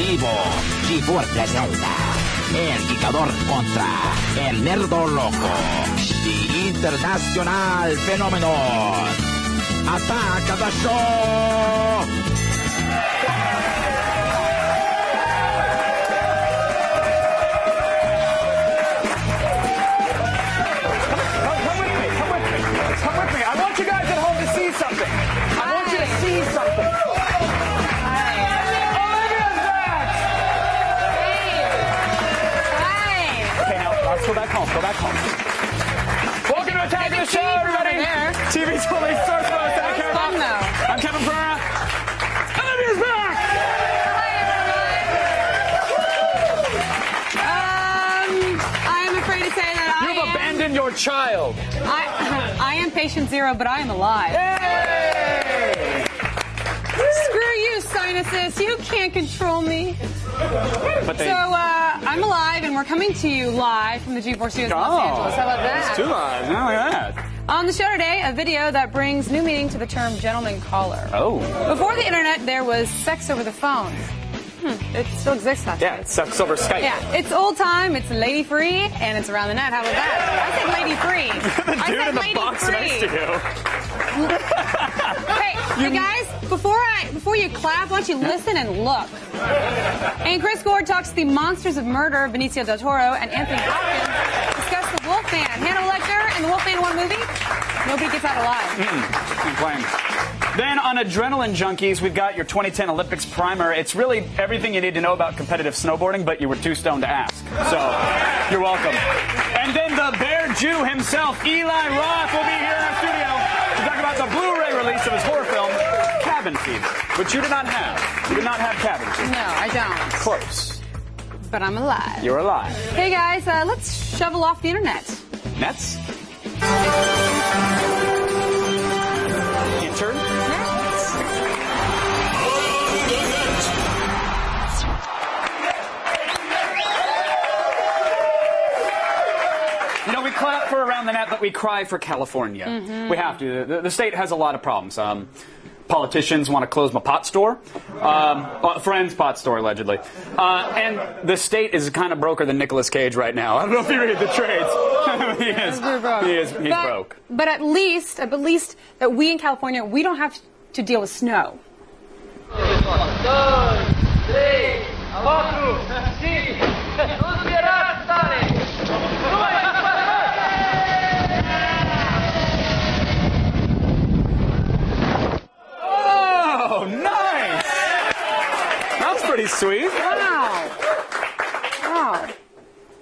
vivo, G4 presenta El Dictador contra El Nerdo Loco, The Internacional Phenomenon. Ataca the show! Come with me. I want you guys at home to see something. I want you to see something. Olivia's back! Okay, now let's go back home. Go back home. Welcome to Attack the Show, everybody. TV's fully starts with us. I'm Kevin Pereira. Olivia's back! I am afraid to say that You've abandoned your child. I am patient zero, but I am alive. Yay! Screw you, sinuses. You can't control me. But So, I'm alive, and we're coming to you live from the G4 Studios in Los Angeles. How about that? It's too live. Not like that. On the show today, a video that brings new meaning to the term gentleman caller. Oh. Before the internet, there was sex over the phone. It still exists, actually. Yeah, it's sex over Skype. Yeah, it's old time, it's lady free, and it's around the net. How about that? I said lady free. The dude in the box next to you. Hey guys, before you clap, why don't you listen and look? And Chris Gord talks to the monsters of murder, Benicio del Toro and Anthony Hopkins, discuss the Wolfman. Hannibal Lecter and the Wolfman in one movie? Nobody gets out alive. I'm playing. Then on Adrenaline Junkies, we've got your 2010 Olympics primer. It's really everything you need to know about competitive snowboarding, but you were too stoned to ask. So, you're welcome. And then the Bear Jew himself, Eli Roth, will be here in our studio to talk about the Blu-ray release of his horror film, Cabin Fever, which you did not have. You did not have Cabin Fever. No, I don't. Close. But I'm alive. You're alive. Hey guys, let's shovel off the internet. Nets? Enter? You know, we clap for Around the Net, but we cry for California. We have to. The state has a lot of problems. Politicians want to close my pot store. Friend's pot store, allegedly. And the state is kind of broker than Nicolas Cage right now. I don't know if you read the trades. He is. He's broke. But at least that we in California, we don't have to deal with snow. Oh, nice! That was pretty sweet. Wow.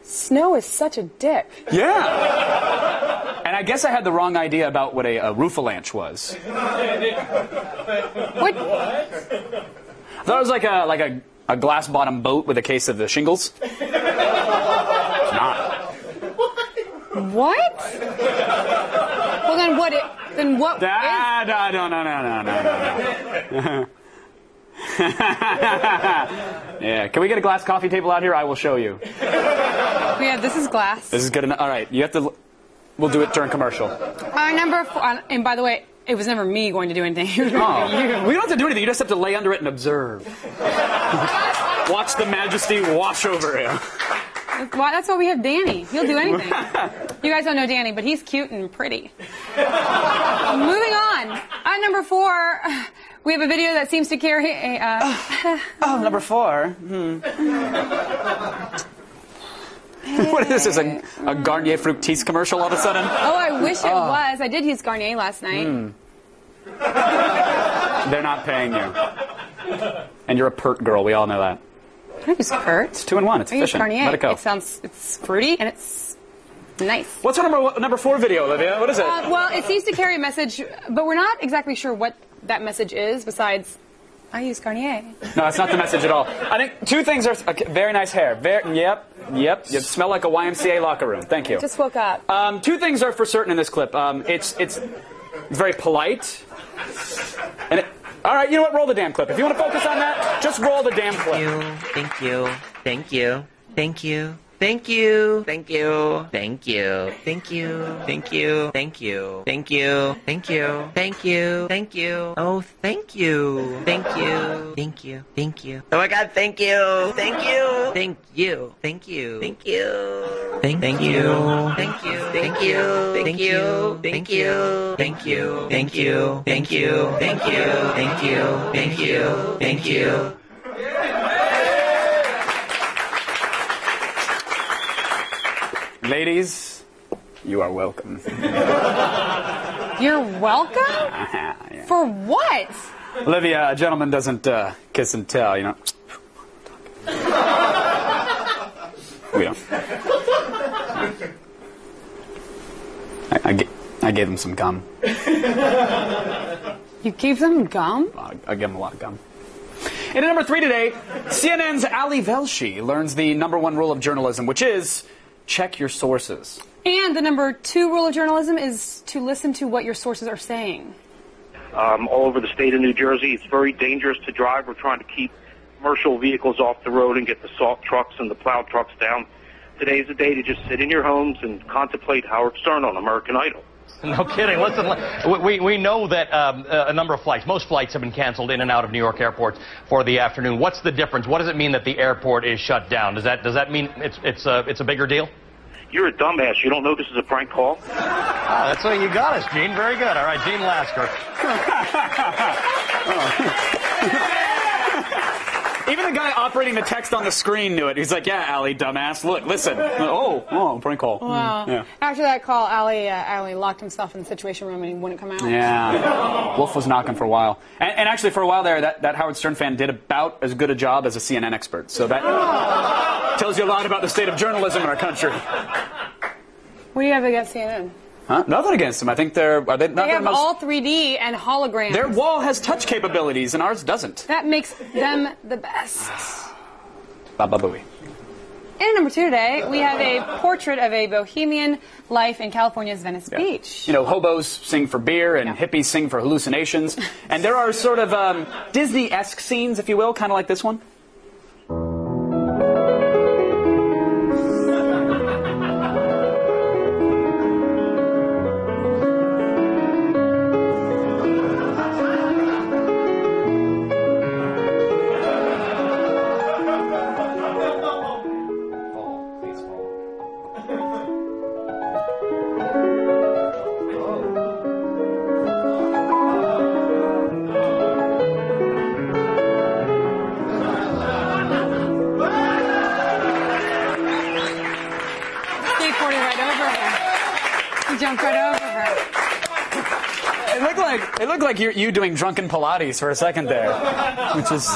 Snow is such a dick. Yeah. And I guess I had the wrong idea about what a roof-a-lanch was. What? I thought it was like a glass-bottom boat with a case of the shingles. It's not. What? Well, then what? Then what? No. Yeah, can we get a glass coffee table out here? I will show you. Yeah, this is glass. This is good enough. All right, you have to. We'll do it during commercial. Number 4, and by the way, it was never me going to do anything. Oh, we don't have to do anything. You just have to lay under it and observe. Watch the majesty wash over you. That's why we have Danny. He'll do anything. You guys don't know Danny, but he's cute and pretty. Moving on. At number 4, we have a video that seems to carry a... number 4. What is this, a Garnier Fructis commercial all of a sudden? Oh, I wish it was. I did use Garnier last night. They're not paying you. And you're a pert girl, we all know that. I use Kurt. It's 2-in-1, it's I use efficient. Garnier. Let it go. It's fruity and it's nice. What's our number 4 video, Olivia? What is it? Well, it seems to carry a message, but we're not exactly sure what that message is besides... I use Garnier. No, that's not the message at all. I think 2 things are... Okay, very nice hair. Yep. You smell like a YMCA locker room. Thank you. Just woke up. 2 things are for certain in this clip. It's very polite. And all right, you know what? Roll the damn clip. If you want to focus on that, just roll the damn clip. Thank you. Thank you. Thank you. Thank you. Thank you. Thank you. Thank you. Thank you. Thank you. Thank you. Thank you. Oh, thank you. Thank you. Thank you. Thank you. Oh my God, thank you. Thank you. Thank you. Thank you. Thank you. Thank you. Thank you. Thank you. Thank you. Thank you. Thank you. Thank you. Thank you. Thank you. Thank you. Thank you. Thank you. Ladies, you are welcome. You're welcome? Yeah. For what? Olivia, a gentleman doesn't kiss and tell, you know. We don't. I gave him some gum. You gave them gum? I gave him a lot of gum. And at number 3 today, CNN's Ali Velshi learns the #1 rule of journalism, which is check your sources. And the number 2 rule of journalism is to listen to what your sources are saying. All over the state of New Jersey, it's very dangerous to drive. We're trying to keep commercial vehicles off the road and get the salt trucks and the plow trucks down. Today's the day to just sit in your homes and contemplate Howard Stern on American Idol. No kidding. Listen, we know that a number of flights, most flights have been canceled in and out of New York airports for the afternoon. What's the difference? What does it mean that the airport is shut down? Does that mean it's a bigger deal? You're a dumbass. You don't know this is a prank call? That's what you got us, Gene. Very good. All right, Gene Lasker. Even the guy operating the text on the screen knew it. He's like, yeah, Ali, dumbass. Look, listen. Oh, prank call. Wow. Yeah. After that call, Ali locked himself in the Situation Room and he wouldn't come out. Yeah. Wolf was knocking for a while. And actually, for a while there, that Howard Stern fan did about as good a job as a CNN expert. So that tells you a lot about the state of journalism in our country. What do you have against CNN? Huh? Nothing against them. I think they have all 3D and holograms. Their wall has touch capabilities, and ours doesn't. That makes them the best. Ba-ba-booey. And at number 2 today, we have a portrait of a bohemian life in California's Venice Beach. You know, hobos sing for beer, and hippies sing for hallucinations. And there are sort of Disney-esque scenes, if you will, kind of like this one. Jumped right over her. It looked like you doing drunken Pilates for a second there, which is...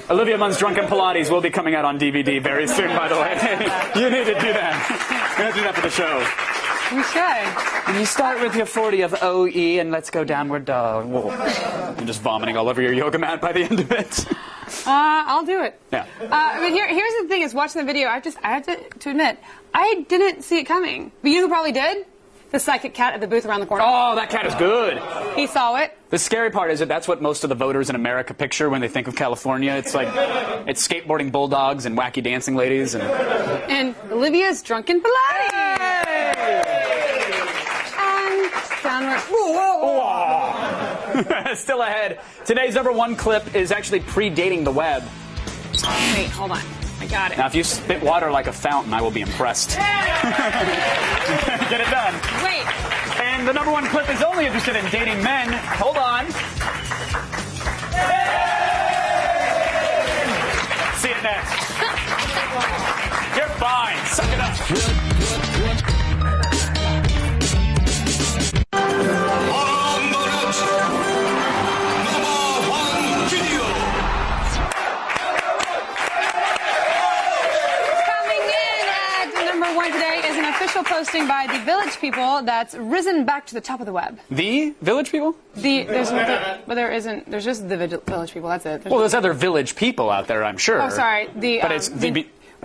Olivia Munn's Drunken Pilates will be coming out on DVD very soon, by the way. You need to do that. We're going to do that for the show. We should. And you start with your 40 of OE and let's go downward dog. Whoa. I'm just vomiting all over your yoga mat by the end of it. I'll do it. Yeah. But here's the thing: is watching the video, I have to admit, I didn't see it coming. But you know who probably did? The psychic cat at the booth around the corner. Oh, that cat is good. He saw it. The scary part is that that's what most of the voters in America picture when they think of California. It's like, it's skateboarding bulldogs and wacky dancing ladies. And Olivia's Drunken Pilates. Hey! And downward. Whoa. Still ahead. Today's #1 clip is actually predating the web. Wait, hold on. I got it. Now, if you spit water like a fountain, I will be impressed. Get it done. Wait. And the #1 clip is only interested in dating men. Hold on. See it next. You're fine. Suck it up. Posting by the Village People that's risen back to the top of the web. The Village People? There's just the Village People. That's it. There's other Village People out there, I'm sure. Oh, sorry.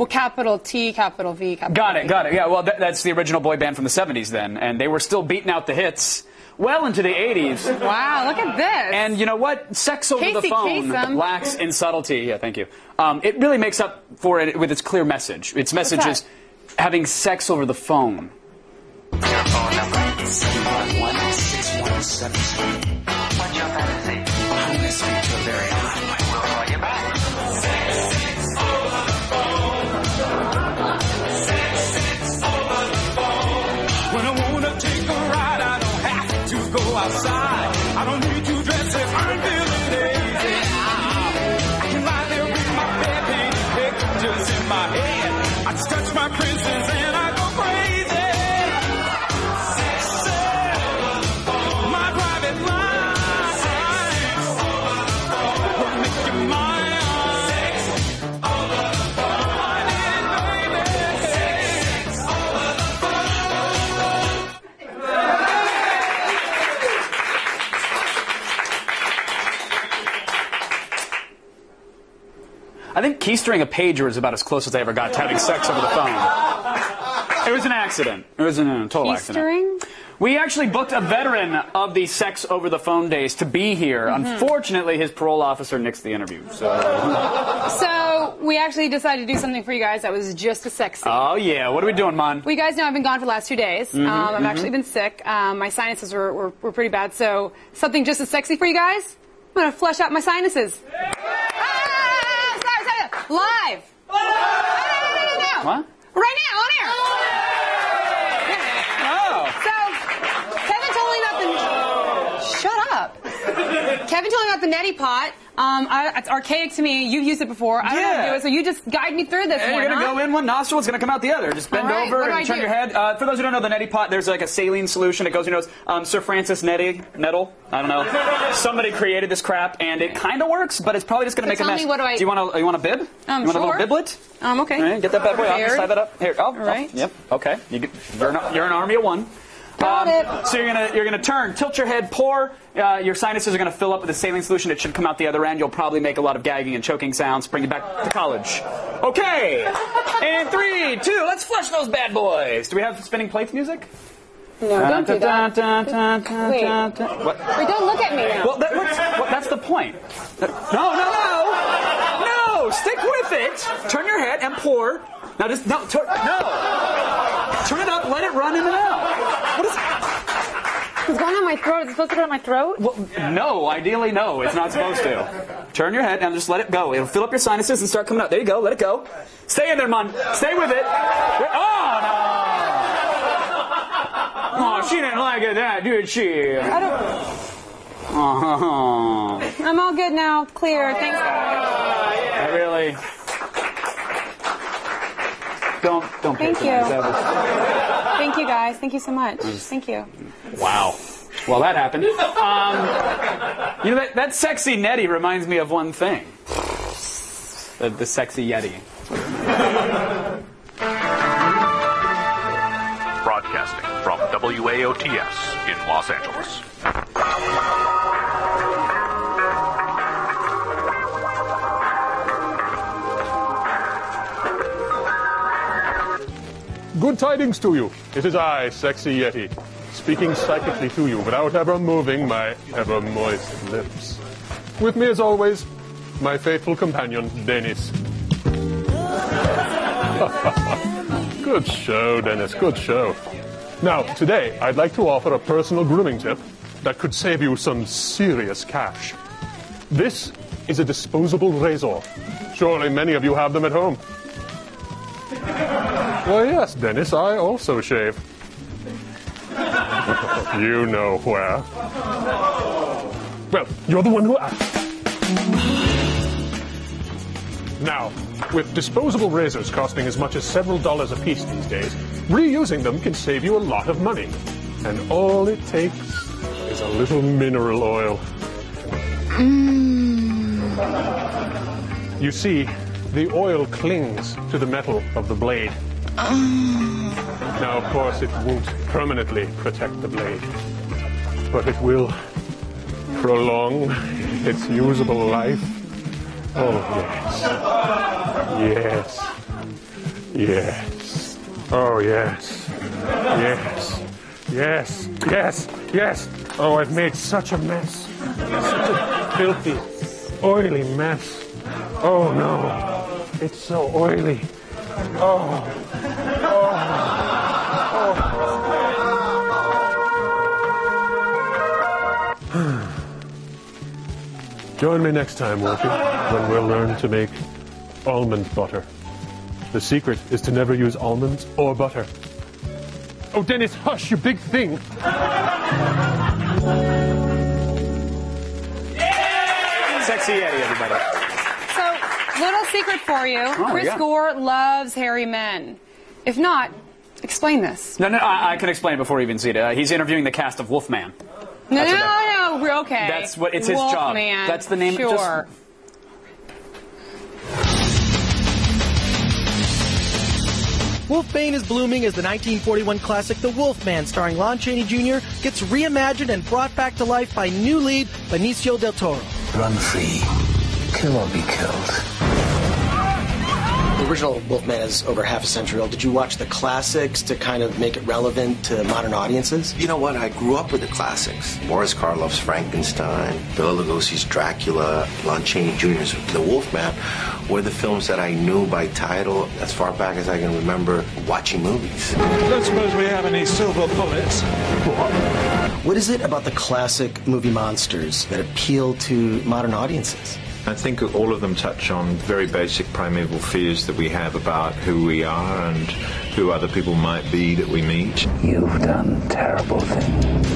Capital T, capital V, capital Got it. Yeah, well, that's the original boy band from the 70s then, and they were still beating out the hits well into the 80s. Wow, look at this. And you know what? Sex over the Casey phone Kasem. lacks in subtlety. Yeah, thank you. It really makes up for it with its clear message. Its message is having sex over the phone. Your phone number? 711-6177. What's your fantasy? I'm listening to a very hot one. We'll call you back. Sex over the phone. Sex over the phone. When I wanna take a ride, I don't have to go outside. I don't need to dress if I'm feeling lazy. I can lie there with my bed painted pictures in my head. I just touch my princess and I go crazy. My private line. Will make you mine. Sex over the phone. Baby. Sex over the phone. I think keystering a pager is about as close as I ever got to having sex over the phone. It was an accident. It was a total accident. Keystering? We actually booked a veteran of the sex over the phone days to be here. Unfortunately, his parole officer nixed the interview. So we actually decided to do something for you guys that was just as sexy. Oh, yeah. What are we doing, Mon? Well, you guys know I've been gone for the last 2 days. I've actually been sick. My sinuses were pretty bad. So something just as sexy for you guys? I'm going to flush out my sinuses. Sorry. Live. No. What? Right now, on air. Oh. So, Kevin told me about the... Shut up. Kevin told me about the neti pot. It's archaic to me. You've used it before. I don't know how to do it, so you just guide me through this And one, you're going to go in one nostril, it's going to come out the other. Just bend All right, over what do and I turn do? your head. For those who don't know, the neti pot, there's like a saline solution. It goes in your nose. Sir Francis Nettle, I don't know. Somebody created this crap, and it kind of works, but it's probably just going to make a tell mess. me, what do I- you want a bib? You want a little Sure. biblet? Okay. All right, get that bad boy off. Prepared. Slide that up. Here. Oh, right. Yep. Okay. You're an army of one. Got it. So you're gonna turn, tilt your head, pour. Your sinuses are gonna fill up with a saline solution. It should come out the other end. You'll probably make a lot of gagging and choking sounds. Bring you back to college. Okay. And 3, 2. Let's flush those bad boys. Do we have spinning plates music? No, don't do that. Wait. What? Wait, don't look at me now. Well, that's the point. No. Stick with it. Turn your head and pour. Now just no. Turn it up. Let it run in and out. What is? It's going on my throat. Is it supposed to go down my throat? Well, no. Ideally, no. It's not supposed to. Turn your head and just let it go. It'll fill up your sinuses and start coming out. There you go. Let it go. Stay in there, Mon. Stay with it. Oh no. Oh, she didn't like it that, did she? I don't. I'm all good now. Clear. Thanks, guys. I really don't pay Thank for you. that. Thank you, guys. Thank you so much. Thank you. Wow. Well, that happened. You know, that sexy Nettie reminds me of one thing. The sexy Yeti. Broadcasting from WAOTS in Los Angeles. Good tidings to you. It is I, Sexy Yeti, speaking psychically to you without ever moving my ever moist lips. With me, as always, my faithful companion, Dennis. Good show, Dennis, good show. Now, today, I'd like to offer a personal grooming tip that could save you some serious cash. This is a disposable razor. Surely many of you have them at home. Well, yes, Dennis, I also shave. You know where. Well, you're the one who asked. Now, with disposable razors costing as much as several dollars a piece these days, reusing them can save you a lot of money. And all it takes is a little mineral oil. You see, the oil clings to the metal of the blade. Now, of course, it won't permanently protect the blade, but it will prolong its usable life. Oh, yes. Oh, yes. Yes. Oh, I've made such a mess. Such a filthy, oily mess. Oh, no. It's so oily. Oh. Join me next time, won't you, when we'll learn to make almond butter. The secret is to never use almonds or butter. Oh, Dennis, hush, you big thing. Sexy Yeti, everybody. So, little secret for you. Chris yeah. Gore loves hairy men. If not, explain this. No, I can explain it before you even see it. He's interviewing the cast of Wolfman. No, we're okay. That's what it's his job. Wolfman. That's the name. Sure. Wolfbane is blooming as the 1941 classic The Wolfman, starring Lon Chaney Jr., gets reimagined and brought back to life by new lead Benicio del Toro. Run free. Kill or be killed. The original Wolfman is over half a century old. Did you watch the classics to kind of make it relevant to modern audiences? You know what? I grew up with the classics. Boris Karloff's Frankenstein, Bela Lugosi's Dracula, Lon Chaney Jr.'s The Wolfman were the films that I knew by title as far back as I can remember watching movies. Don't suppose we have any silver bullets. What is it about the classic movie monsters that appeal to modern audiences? I think all of them touch on very basic primeval fears that we have about who we are and who other people might be that we meet. You've done terrible things.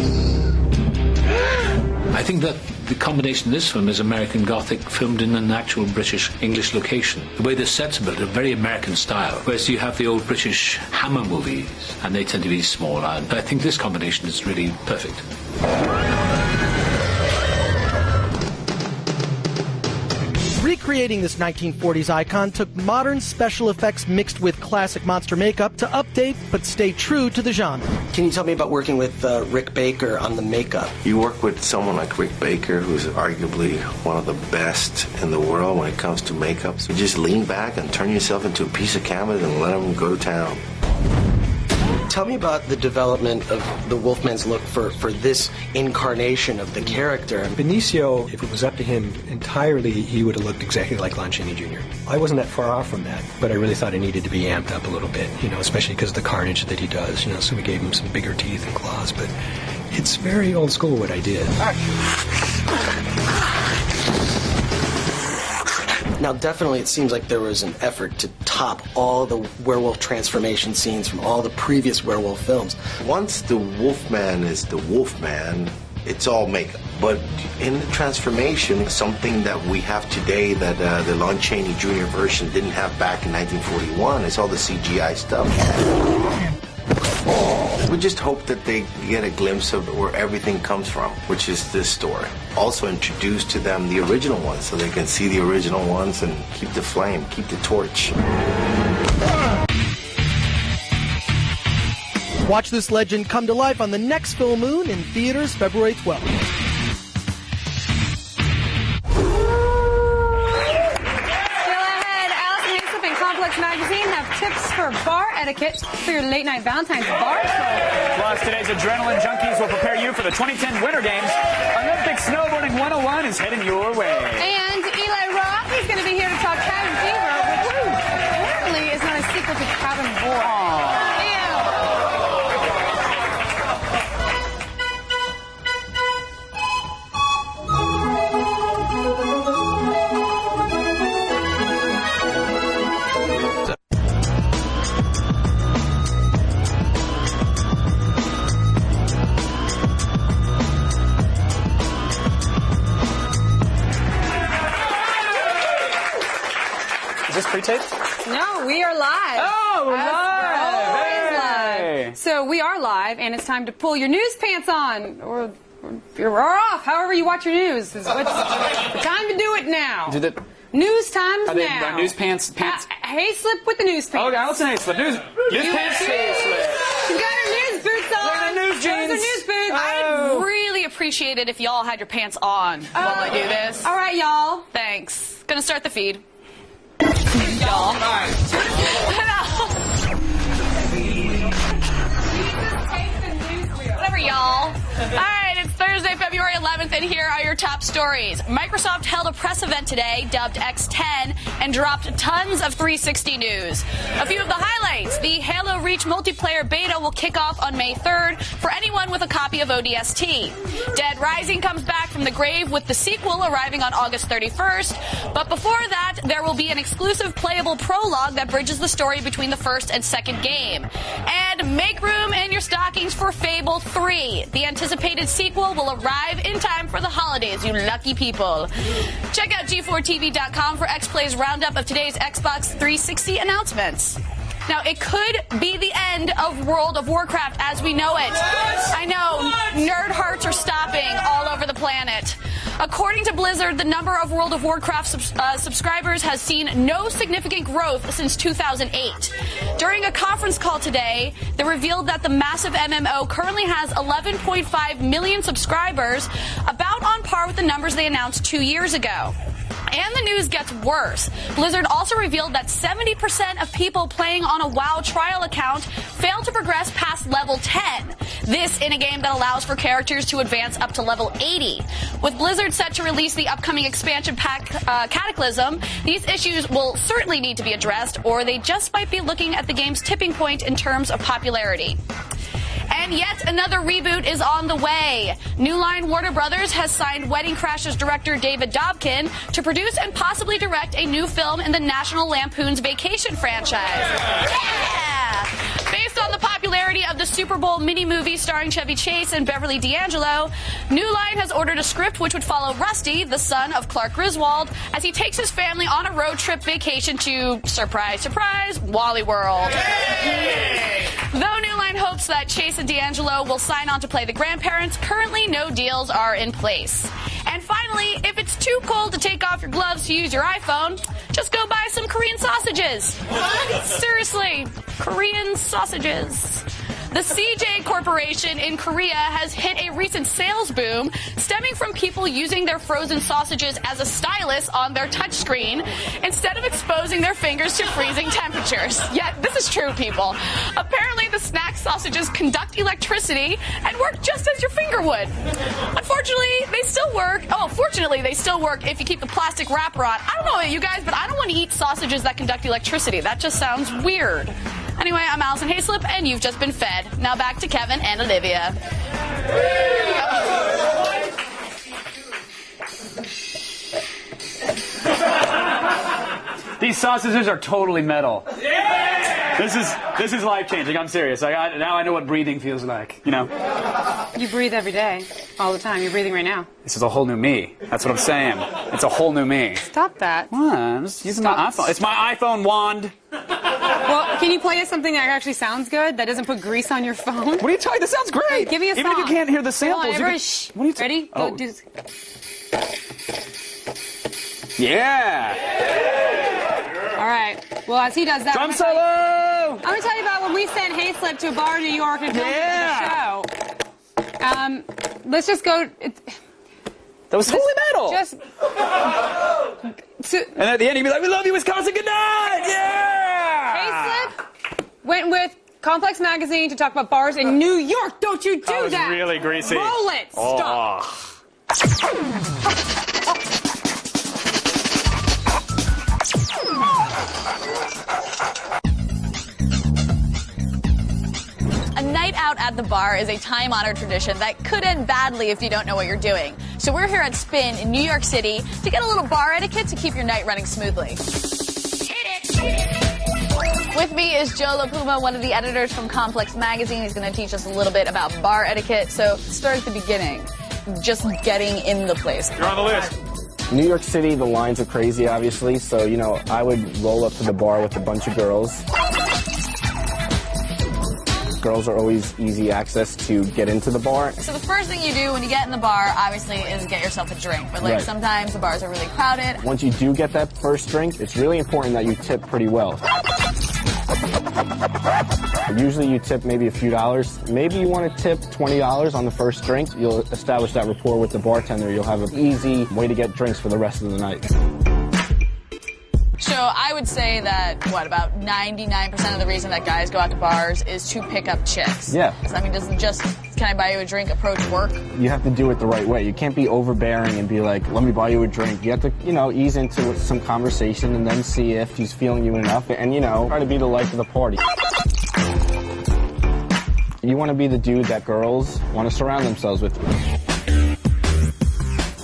I think that the combination of this film is American Gothic filmed in an actual British English location. The way the sets are built are very American style, whereas you have the old British Hammer movies, and they tend to be smaller. And I think this combination is really perfect. Recreating this 1940s icon took modern special effects mixed with classic monster makeup to update but stay true to the genre. Can you tell me about working with Rick Baker on the makeup? You work with someone like Rick Baker, who's arguably one of the best in the world when it comes to makeup. So just lean back and turn yourself into a piece of canvas and let him go to town. Tell me about the development of the Wolfman's look for this incarnation of the character. Benicio, if it was up to him entirely, he would have looked exactly like Lon Chaney Jr. I wasn't that far off from that, but I really thought it needed to be amped up a little bit, especially because of the carnage that he does, so we gave him some bigger teeth and claws, but it's very old school what I did. Now, definitely it seems like there was an effort to top all the werewolf transformation scenes from all the previous werewolf films. Once the Wolfman is the Wolfman, it's all makeup. But in the transformation, something that we have today that the Lon Chaney Jr. version didn't have back in 1941 is all the CGI stuff. We just hope that they get a glimpse of where everything comes from, which is this story. Also introduce to them the original ones so they can see the original ones and keep the flame, keep the torch. Watch this legend come to life on the next full moon in theaters February 12th. Magazine have tips for bar etiquette for your late night Valentine's bar show. Plus, today's Adrenaline Junkies will prepare you for the 2010 Winter Games. Olympic Snowboarding 101 is heading your way. And Eli Roth is going to be here to talk cabin fever, which apparently is not a sequel to Cabin Boy. Is this pre-taped? No, we are live. Oh, we're live. Live. So we are live, and it's time to pull your news pants on, or you're off. However you watch your news. It's the time to do it now. News times now. News pants. Hay slip with the news pants. Okay, Allison Hay slip. News pants. Hay slip. She's got her news boots on. Look at the news jeans. Those are news boots. I'd really appreciate it if y'all had your pants on while I do this. All right, y'all. Thanks. Gonna start the feed. Y'all. Whatever, y'all. All right, it's Thursday. Thursday, February 11th, and here are your top stories. Microsoft held a press event today, dubbed X10, and dropped tons of 360 news. A few of the highlights. The Halo Reach multiplayer beta will kick off on May 3rd for anyone with a copy of ODST. Dead Rising comes back from the grave with the sequel arriving on August 31st. But before that, there will be an exclusive playable prologue that bridges the story between the first and second game. And make room in your stockings for Fable 3. The anticipated sequel will arrive in time for the holidays, you lucky people. Check out G4TV.com for XPlay's roundup of today's Xbox 360 announcements. Now, it could be the end of World of Warcraft as we know it. I know, nerd hearts are stopping all over the planet. According to Blizzard, the number of World of Warcraft subscribers has seen no significant growth since 2008. During a conference call today, they revealed that the massive MMO currently has 11.5 million subscribers, about on par with the numbers they announced 2 years ago. And the news gets worse. Blizzard also revealed that 70% of people playing on a WoW trial account fail to progress past level 10. This in a game that allows for characters to advance up to level 80. With Blizzard set to release the upcoming expansion pack Cataclysm, these issues will certainly need to be addressed, or they just might be looking at the game's tipping point in terms of popularity. And yet another reboot is on the way. New Line Warner Brothers has signed Wedding Crashers director David Dobkin to produce and possibly direct a new film in the National Lampoon's Vacation franchise. Yeah! Based on the popularity of the Super Bowl mini-movie starring Chevy Chase and Beverly D'Angelo, New Line has ordered a script which would follow Rusty, the son of Clark Griswold, as he takes his family on a road trip vacation to, surprise, surprise, Wally World. Though New Line hopes that Chase and D'Angelo will sign on to play the grandparents, currently no deals are in place. And finally, if it's too cold to take off your gloves to use your iPhone, just go buy some Korean sausages. What? Seriously, Korean sausages. The CJ Corporation in Korea has hit a recent sales boom stemming from people using their frozen sausages as a stylus on their touchscreen instead of exposing their fingers to freezing temperatures. Yeah, this is true, people. Apparently, the snack sausages conduct electricity and work just as your finger would. Unfortunately, they still work. Oh, fortunately, they still work if you keep the plastic wrapper on. I don't know about you guys, but I don't want to eat sausages that conduct electricity. That just sounds weird. Anyway, I'm Allison Hayslip, and you've just been fed. Now back to Kevin and Olivia. These sausages are totally metal. This is life-changing. I'm serious. Now I know what breathing feels like, you know? You breathe every day, all the time. You're breathing right now. This is a whole new me. That's what I'm saying. It's a whole new me. Stop that. What? I'm just using my iPhone. It's my iPhone wand. Well, can you play us something that actually sounds good, that doesn't put grease on your phone? What are you talking? This sounds great. Give me a song. Even if you can't hear the samples. What are you ready? Oh. Go do. Yeah. All right. Well, as he does that, Drum solo. I'm going to tell you about when we sent Hayslip to a bar in New York and filmed the show. Let's just go. That was totally metal. Just. And at the end, he'd be like, "We love you, Wisconsin. Good night." Yeah. Hayslip went with Complex Magazine to talk about bars in New York. Don't you do that? That was really greasy. Roll it. Stop. A night out at the bar is a time-honored tradition that could end badly if you don't know what you're doing. So we're here at Spin in New York City to get a little bar etiquette to keep your night running smoothly. With me is Joe LaPuma, one of the editors from Complex Magazine. He's going to teach us a little bit about bar etiquette. So start at the beginning, just getting in the place. You're on the list. New York City, the lines are crazy, obviously. So, you know, I would roll up to the bar with a bunch of girls. Girls are always easy access to get into the bar. So the first thing you do when you get in the bar, obviously, is get yourself a drink. But like sometimes the bars are really crowded. Once you do get that first drink, it's really important that you tip pretty well. Usually you tip maybe a few dollars. Maybe you want to tip $20 on the first drink. You'll establish that rapport with the bartender. You'll have an easy way to get drinks for the rest of the night. So I would say that, about 99% of the reason that guys go out to bars is to pick up chicks. Yeah. So, I mean, can can I buy you a drink approach work? You have to do it the right way. You can't be overbearing and be like, let me buy you a drink. You have to, ease into some conversation and then see if he's feeling you enough and, try to be the life of the party. You want to be the dude that girls want to surround themselves with.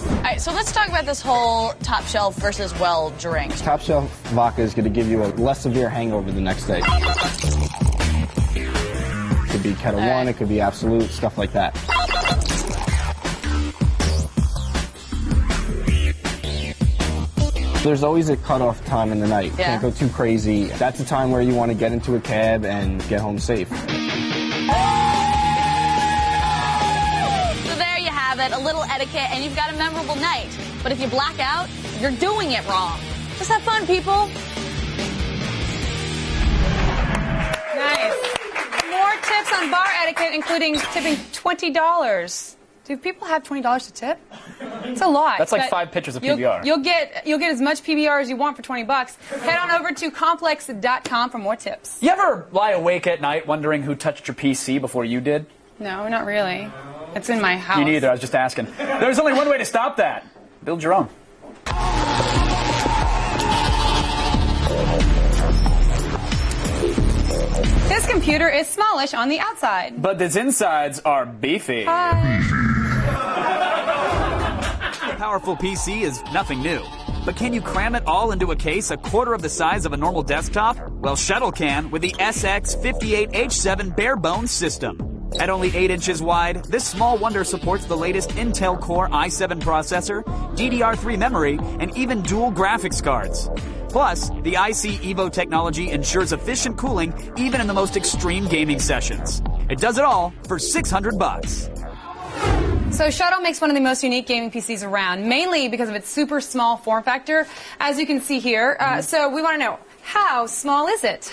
All right, so let's talk about this whole top shelf versus well drinks. Top shelf vodka is going to give you a less severe hangover the next day. It could be Ketel One, it could be Absolute, stuff like that. There's always a cutoff time in the night. Yeah. Can't go too crazy. That's the time where you want to get into a cab and get home safe. So there you have it, a little etiquette, and you've got a memorable night. But if you black out, you're doing it wrong. Just have fun, people. Nice. More tips on bar etiquette, including tipping $20. Do people have $20 to tip? It's a lot. That's like 5 pitchers of PBR. You'll get as much PBR as you want for $20. Head on over to complex.com for more tips. You ever lie awake at night wondering who touched your PC before you did? No, not really. It's in my house. Me neither. I was just asking. There's only one way to stop that. Build your own. This computer is smallish on the outside. But its insides are beefy. A powerful PC is nothing new. But can you cram it all into a case a quarter of the size of a normal desktop? Well, Shuttle can with the SX58H7 bare bones system. At only 8 inches wide, this small wonder supports the latest Intel Core i7 processor, DDR3 memory, and even dual graphics cards. Plus, the IC Evo technology ensures efficient cooling even in the most extreme gaming sessions. It does it all for $600. So Shuttle makes one of the most unique gaming PCs around, mainly because of its super small form factor, as you can see here. So we want to know, how small is it?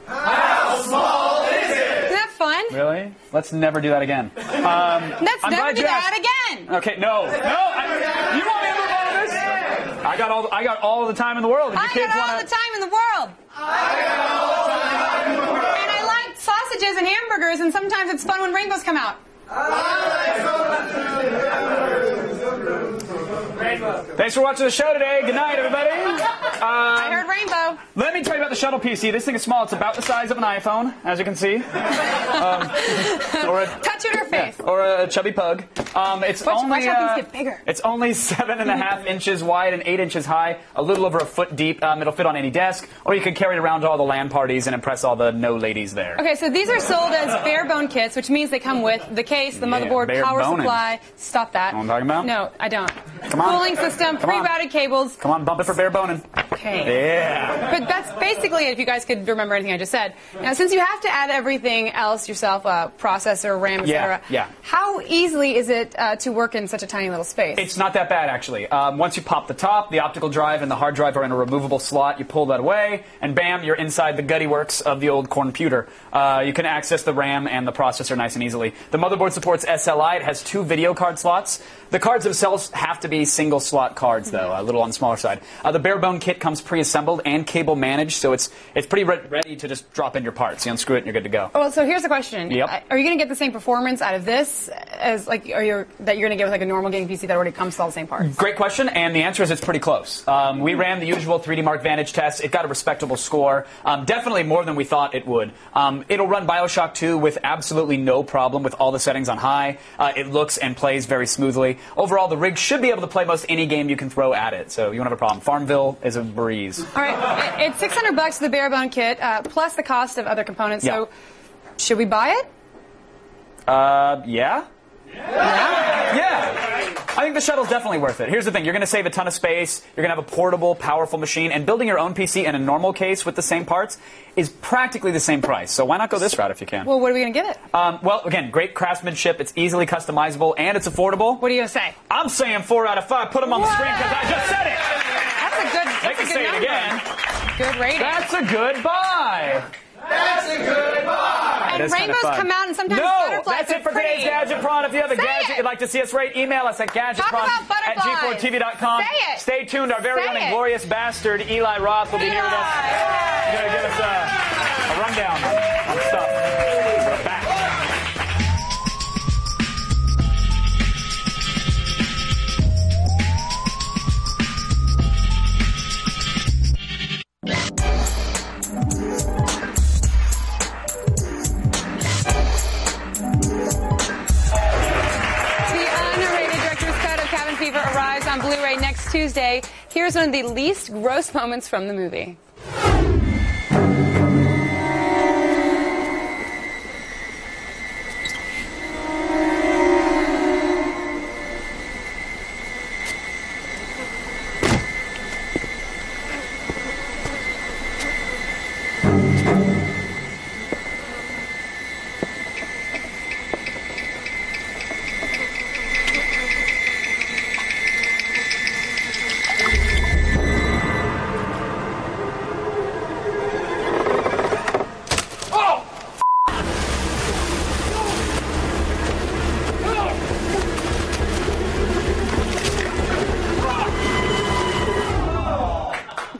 How small is it? Isn't that fun? Really? Let's never do that again. Let's never do that again. Okay, no. You want me to move on to this? I got all the time in the world. I got all the time in the world. And I like sausages and hamburgers, and sometimes it's fun when rainbows come out. Thanks for watching the show today. Good night, everybody. I heard rainbow. Let me tell you about the Shuttle PC. This thing is small. It's about the size of an iPhone, as you can see. Touch it or face. Yeah, or a chubby pug. It's Watch only how things get bigger. It's only 7.5 inches wide and 8 inches high, a little over a foot deep. It'll fit on any desk, or you can carry it around to all the LAN parties and impress all the no ladies there. Okay, so these are sold as bare bone kits, which means they come with the case, the motherboard, bare power boning. supply. Stop that. You know what I'm talking about? No, I don't. Come on. Cooling system, Come on. pre-routed cables. Come on, bump it for bare boning. Okay. Yeah. But that's basically it, if you guys could remember anything I just said. Now, since you have to add everything else yourself, processor, RAM, etc., Yeah. how easily is it to work in such a tiny little space? It's not that bad, actually. Once you pop the top, the optical drive and the hard drive are in a removable slot. You pull that away, and bam, you're inside the gutty works of the old computer. You can access the RAM and the processor nice and easily. The motherboard supports SLI. It has 2 video card slots. The cards themselves have to be single-slot cards, though, a little on the smaller side. The bare-bone kit comes pre-assembled and cable-managed, so it's pretty ready to just drop in your parts. You unscrew it, and you're good to go. Well, so here's the question. Yep. Are you going to get the same performance out of this as that you're going to get with like a normal gaming PC that already comes with all the same parts? Great question, and the answer is it's pretty close. We ran the usual 3D Mark Vantage test. It got a respectable score, definitely more than we thought it would. It'll run BioShock 2 with absolutely no problem with all the settings on high. It looks and plays very smoothly. Overall, the rig should be able to play most any game you can throw at it, so you won't have a problem. Farmville is a breeze. All right, it's $600 for the bare bone kit, plus the cost of other components. Yeah. So, should we buy it? Yeah. I think the Shuttle's definitely worth it. Here's the thing. You're going to save a ton of space. You're going to have a portable, powerful machine. And building your own PC in a normal case with the same parts is practically the same price. So why not go this route if you can? Well, what are we going to give it? Well, again, great craftsmanship. It's easily customizable, and it's affordable. What are you going to say? I'm saying 4 out of 5. Put them on the screen because I just said it. That's a good They can say number. it again. Good rating. That's a good buy. That's a good buy. And That's rainbows kinda fun. come out, and sometimes No, butterflies that's it are for today's pretty. Gadget Prawn. If you have a Say gadget it. you'd like to see us rate, email us at gadgetprawn@g4tv.com. Say it. Stay tuned. Our very Say own it. glorious bastard, Eli Roth, will be here with us. He's going to give us a rundown on stuff. We're back. here's one of the least gross moments from the movie.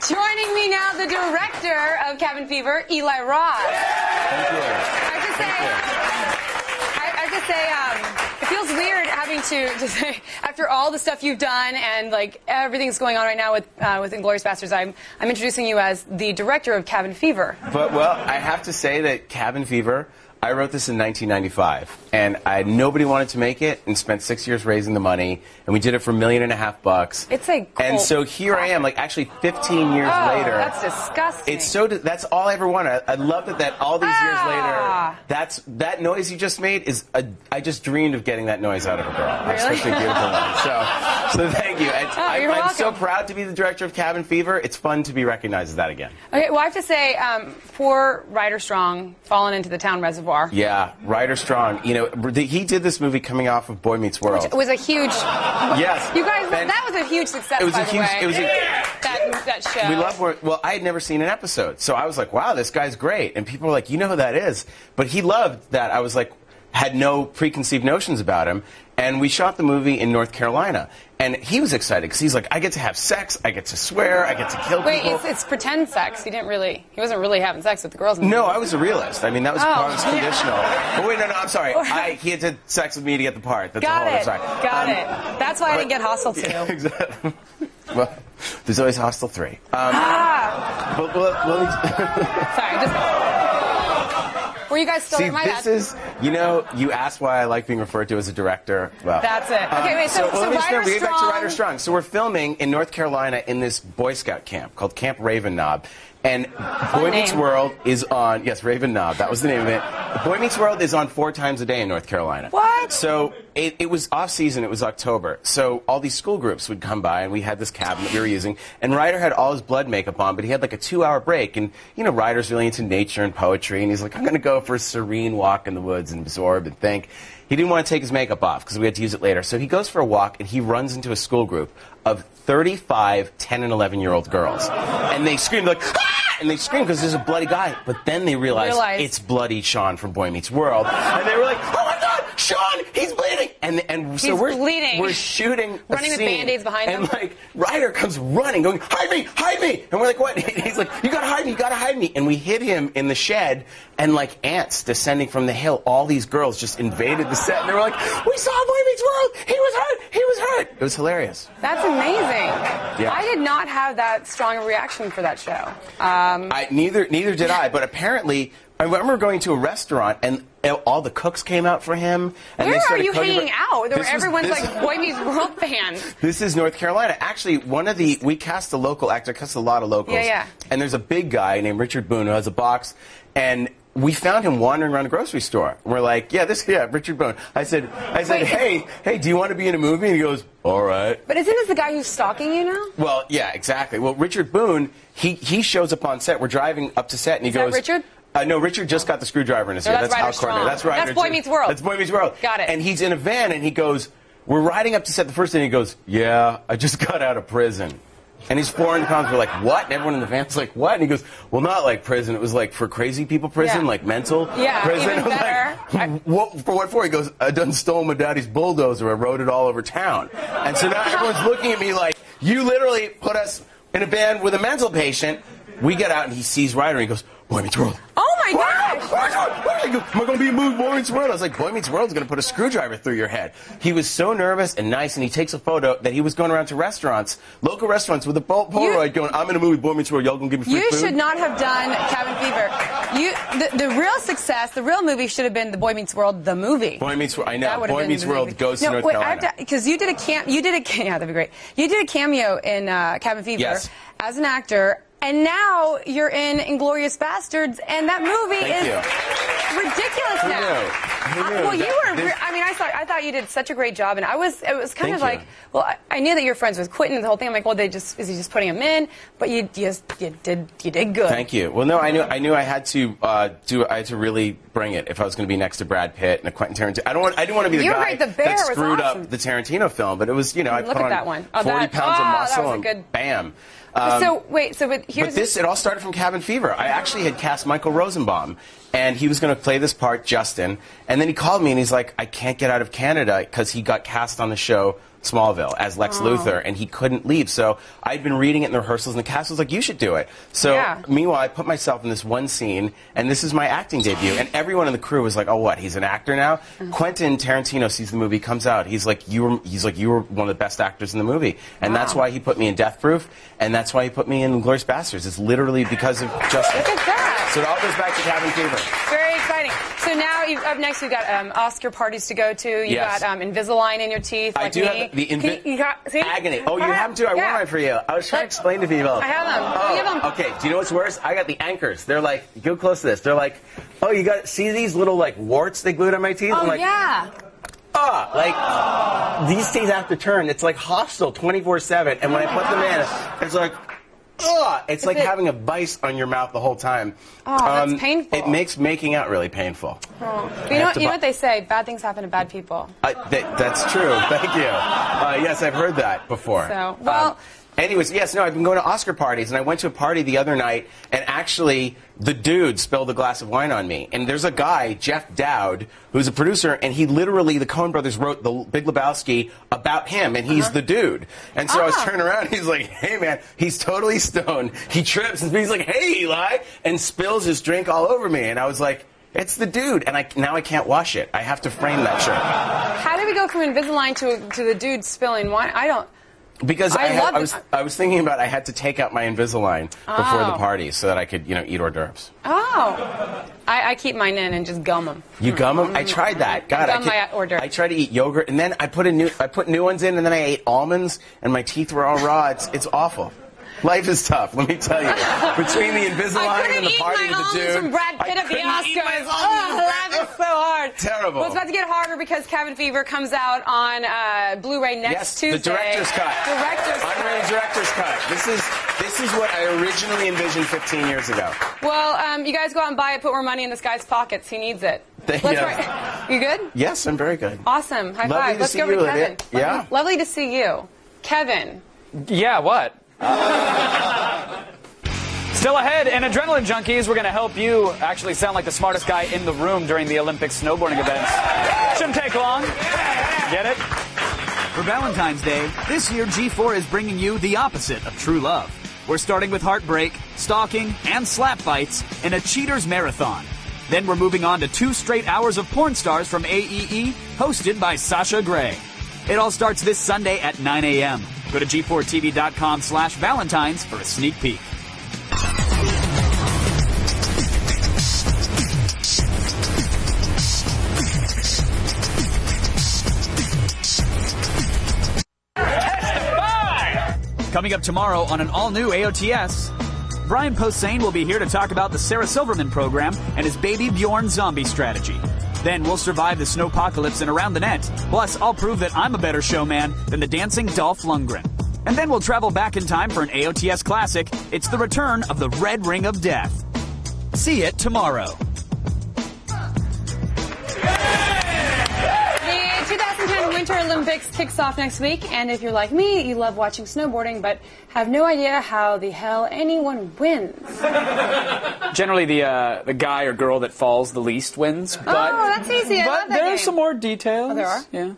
Joining me now, the director of Cabin Fever, Eli Roth. Thank you. I have to say, it feels weird having to say, after all the stuff you've done and like everything that's going on right now with Inglourious Basterds, I'm introducing you as the director of Cabin Fever. But, well, I have to say that Cabin Fever, I wrote this in 1995, and nobody wanted to make it, and spent 6 years raising the money, and we did it for $1.5 million. It's a cult and so here I am, like actually 15 years later. That's disgusting. It's so. That's all I ever wanted. I love that all these years later, that noise you just made is. I just dreamed of getting that noise out of a girl. Really? It's such a beautiful one. So thank you. You're welcome. I'm so proud to be the director of Cabin Fever. It's fun to be recognized as that again. Okay, well, I have to say, poor Ryder Strong, fallen into the town reservoir. Yeah, Ryder Strong. You know, he did this movie coming off of Boy Meets World. Which was a huge. Yes. You guys, that was a huge success. It was by a the huge. way. It was that show. We love. Well, I had never seen an episode, so I was like, "Wow, this guy's great." And people were like, "You know who that is?" But he loved that. I was like, had no preconceived notions about him. And we shot the movie in North Carolina. And he was excited because he's like, I get to have sex, I get to swear, I get to kill people. Wait, it's pretend sex. He wasn't really having sex with the girls. No, I was a realist. I mean, that was part of his conditional. But wait, no, I'm sorry. He had to sex with me to get the part. That's Got the whole it. Sorry. Got it. That's why I didn't get hostile too. Yeah, exactly. Well, there's always Hostile 3. Sorry, were you guys still See, in my this is, you asked why I like being referred to as a director. Well, that's it. Okay, wait, so let me just Ryder get back to Strong. Ryder Strong. So we're filming in North Carolina in this Boy Scout camp called Camp Raven Knob. And Boy Meets World is on, yes, Raven Knob, that was the name of it. Boy Meets World is on 4 times a day in North Carolina. What? So it was off season, it was October. So all these school groups would come by and we had this cabin that we were using. And Ryder had all his blood makeup on, but he had like a 2-hour break. And, Ryder's really into nature and poetry. And he's like, I'm going to go for a serene walk in the woods and absorb and think. He didn't want to take his makeup off because we had to use it later. So he goes for a walk and he runs into a school group of 35 10 and 11-year-old girls. And they scream like, ah! And they scream because there's a bloody guy. But then they realize it's bloody Sean from Boy Meets World. And they were like, oh my God, Sean, he's bleeding. And so we're shooting a running with scene, Band-Aids behind him. And like, Ryder comes running, going, hide me, hide me. And we're like, what? And he's like, you gotta hide me, you gotta hide me. And we hid him in the shed, and like ants descending from the hill, all these girls just invaded the set. And they were like, we saw Boy Meets World. He was hurt. He was hurt. It was hilarious. That's amazing. Yeah. I did not have that strong a reaction for that show. Neither did I. But apparently, I remember going to a restaurant and all the cooks came out for him. And Where they are started you cooking hanging out? Everyone's this- like Boy Meets World fans. This is North Carolina. Actually, we cast a local actor, cast a lot of locals. Yeah. And there's a big guy named Richard Boone who has a box, and we found him wandering around a grocery store. We're like, Richard Boone. I said, hey, do you want to be in a movie? And he goes, all right. But isn't this the guy who's stalking you now? Well, yeah, exactly. Well, Richard Boone, he shows up on set. We're driving up to set, and he goes, Is that Richard? No, Richard just got the screwdriver in his ear. That's Ryder Al Corner. Strong. That's right. That's Boy Meets World. That's Boy Meets World. Got it. And he's in a van, and he goes, we're riding up to set the first day, and he goes, yeah, I just got out of prison. And he's 400 pounds. We're like, what? And everyone in the van's like, what? And he goes, well, not like prison. It was like for crazy people prison, like mental prison. Even better. Like, what for? He goes, I done stole my daddy's bulldozer. I rode it all over town. And so now everyone's looking at me like, you literally put us in a van with a mental patient. We get out, and he sees Ryder, and he goes, Boy Meets World. Oh, my gosh. am I going to be in Boy Meets World? I was like, Boy Meets World is going to put a screwdriver through your head. He was so nervous and nice, and he takes a photo that he was going around to restaurants, local restaurants, with a Polaroid going, I'm in a movie, Boy Meets World, y'all going to give me free food? You should not have done Cabin Fever. The real success, the real movie should have been the Boy Meets World, the movie. Boy Meets World, I know. Boy Meets World goes to North Carolina. Because you did a yeah, that'd be great. You did a cameo in Cabin Fever as an actor. And now you're in Inglourious Bastards, and that movie is ridiculous now. Well, you were. I mean, I thought you did such a great job, and it was kind of like, well, I knew that you're friends with Quentin and the whole thing. I'm like, well, is he just putting him in? But you did good. Thank you. Well, no, I knew I had to I had to really bring it if I was going to be next to Brad Pitt and a Quentin Tarantino. I didn't want to be the guy that screwed up the Tarantino film, but it was, I put on 40 pounds of muscle and bam. But it all started from Cabin Fever. I actually had cast Michael Rosenbaum, and he was going to play this part, Justin, and then he called me and he's like, I can't get out of Canada because he got cast on the show Smallville as Lex Luthor, and he couldn't leave. So I'd been reading it in the rehearsals, and the cast was like, you should do it. So meanwhile, I put myself in this one scene, and this is my acting debut, and everyone in the crew was like, oh, what, he's an actor now? Quentin Tarantino sees the movie, comes out. He's like, you were one of the best actors in the movie. And that's why he put me in Death Proof, and that's why he put me in Inglourious Bastards. It's literally because of Justin. Look at that. So it all goes back to Cabin Fever. Very exciting. So now, up next, you've got Oscar parties to go to. You've got Invisalign in your teeth. I do have the agony. Oh, you have them too? I wore mine for you. I was trying to explain to people. I have them. Oh, you have them. Okay, do you know what's worse? I got the anchors. They're like, go close to this. They're like, oh, you got, see these little like warts they glued on my teeth? Oh, I'm like, yeah. These teeth have to turn. It's like hostile 24/7. And when I put them in, it's like, it's like having a vice on your mouth the whole time. Oh, that's painful. It makes making out really painful. Oh. You know what they say? Bad things happen to bad people. That's true. Thank you. Yes, I've heard that before. So, well... Anyways, yes, no, I've been going to Oscar parties, and I went to a party the other night, and actually, the dude spilled a glass of wine on me. And there's a guy, Jeff Dowd, who's a producer, and he literally, the Coen brothers wrote The Big Lebowski about him, and he's the dude. And so I was turning around, and he's like, hey, man, he's totally stoned. He trips, and he's like, hey, Eli, and spills his drink all over me. And I was like, it's the dude, and now I can't wash it. I have to frame that shirt. How did we go from Invisalign to the dude spilling wine? Because I was thinking about I had to take out my Invisalign before the party so that I could, eat hors d'oeuvres. Oh. I keep mine in and just gum them. You gum them? I tried that. God, my hors d'oeuvres. I tried to eat yogurt, and then I put new ones in, and then I ate almonds, and my teeth were all raw. It's awful. Life is tough, let me tell you. Between the Invisalign and the party with the dude. From Brad Pitt at the Oscars. That is so hard. Terrible. Well, it's about to get harder because Cabin Fever comes out on Blu-ray next Tuesday. The director's cut. Unrated director's cut. This is what I originally envisioned 15 years ago. Well, you guys go out and buy it. Put more money in this guy's pockets. He needs it. You good? Yes, I'm very good. Awesome. High five. Let's go over to Kevin. Yeah. Lovely to see you. Kevin. Yeah, what? Still ahead, in Adrenaline Junkies, we're going to help you actually sound like the smartest guy in the room during the Olympic snowboarding events. Shouldn't take long. Get it? For Valentine's Day, this year G4 is bringing you the opposite of true love. We're starting with heartbreak, stalking, and slap fights in a cheater's marathon. Then we're moving on to 2 straight hours of porn stars from AEE, hosted by Sasha Grey. It all starts this Sunday at 9 a.m. Go to g4tv.com/Valentines for a sneak peek. Coming up tomorrow on an all-new AOTS, Brian Posehn will be here to talk about the Sarah Silverman program and his baby Bjorn zombie strategy. Then we'll survive the snowpocalypse and around the net. Plus, I'll prove that I'm a better showman than the dancing Dolph Lundgren. And then we'll travel back in time for an AOTS classic. It's the return of the Red Ring of Death. See it tomorrow. The 2010 Winter Olympics kicks off next week, and if you're like me, you love watching snowboarding, but have no idea how the hell anyone wins. Generally, the guy or girl that falls the least wins. But, that's easy. I love that there's game. some more details. Oh, there are? Yeah.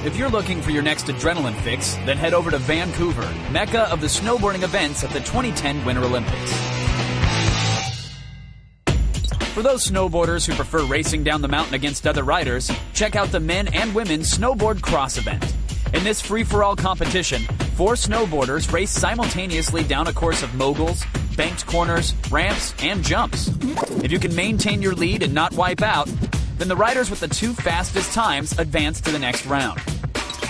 If you're looking for your next adrenaline fix, then head over to Vancouver, mecca of the snowboarding events at the 2010 Winter Olympics. For those snowboarders who prefer racing down the mountain against other riders, check out the men and women's snowboard cross event. In this free-for-all competition, 4 snowboarders race simultaneously down a course of moguls, banked corners, ramps, and jumps. If you can maintain your lead and not wipe out, then the riders with the 2 fastest times advance to the next round.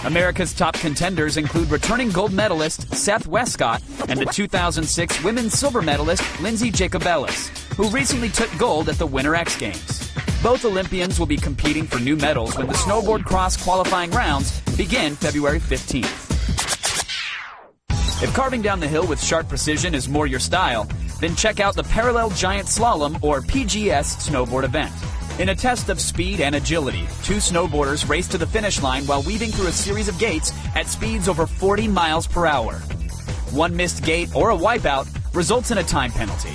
America's top contenders include returning gold medalist Seth Westcott and the 2006 women's silver medalist Lindsay Jacobellis, who recently took gold at the Winter X Games. Both Olympians will be competing for new medals when the snowboard cross qualifying rounds begin February 15th. If carving down the hill with sharp precision is more your style, then check out the Parallel Giant Slalom, or PGS, snowboard event. In a test of speed and agility, 2 snowboarders race to the finish line while weaving through a series of gates at speeds over 40 miles per hour. One missed gate or a wipeout results in a time penalty.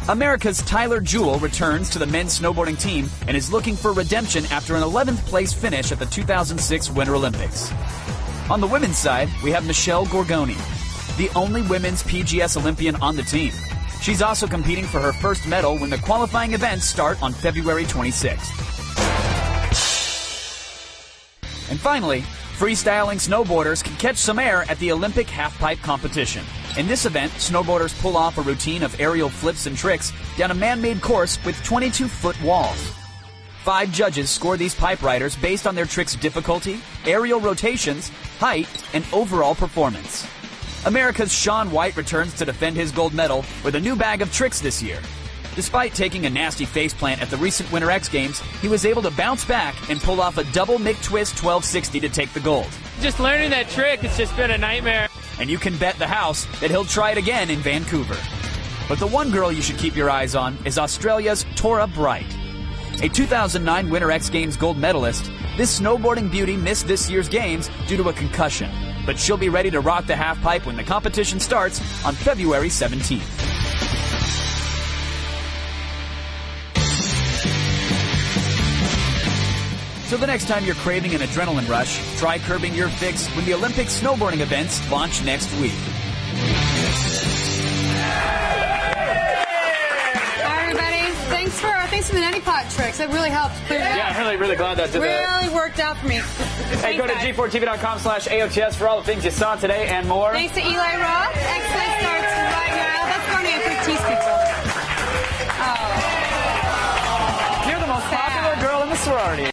America's Tyler Jewell returns to the men's snowboarding team and is looking for redemption after an 11th place finish at the 2006 Winter Olympics. On the women's side, we have Michelle Gorgoni, the only women's PGS Olympian on the team. She's also competing for her first medal when the qualifying events start on February 26th. And finally, freestyling snowboarders can catch some air at the Olympic halfpipe competition. In this event, snowboarders pull off a routine of aerial flips and tricks down a man-made course with 22-foot walls. 5 judges score these pipe riders based on their trick's difficulty, aerial rotations, height, and overall performance. America's Shaun White returns to defend his gold medal with a new bag of tricks this year. Despite taking a nasty faceplant at the recent Winter X Games, he was able to bounce back and pull off a double McTwist 1260 to take the gold. Just learning that trick, it's just been a nightmare. And you can bet the house that he'll try it again in Vancouver. But the one girl you should keep your eyes on is Australia's Tora Bright. A 2009 Winter X Games gold medalist, this snowboarding beauty missed this year's games due to a concussion. But she'll be ready to rock the halfpipe when the competition starts on February 17th. So the next time you're craving an adrenaline rush, try curbing your fix when the Olympic snowboarding events launch next week. Hi, everybody. Thanks for the neti pot tricks. It really helped clear it out. Yeah, I'm really glad that did that. Really worked out for me. Hey, go to G4TV.com/AOTS for all the things you saw today and more. Thanks to Eli Roth, excellent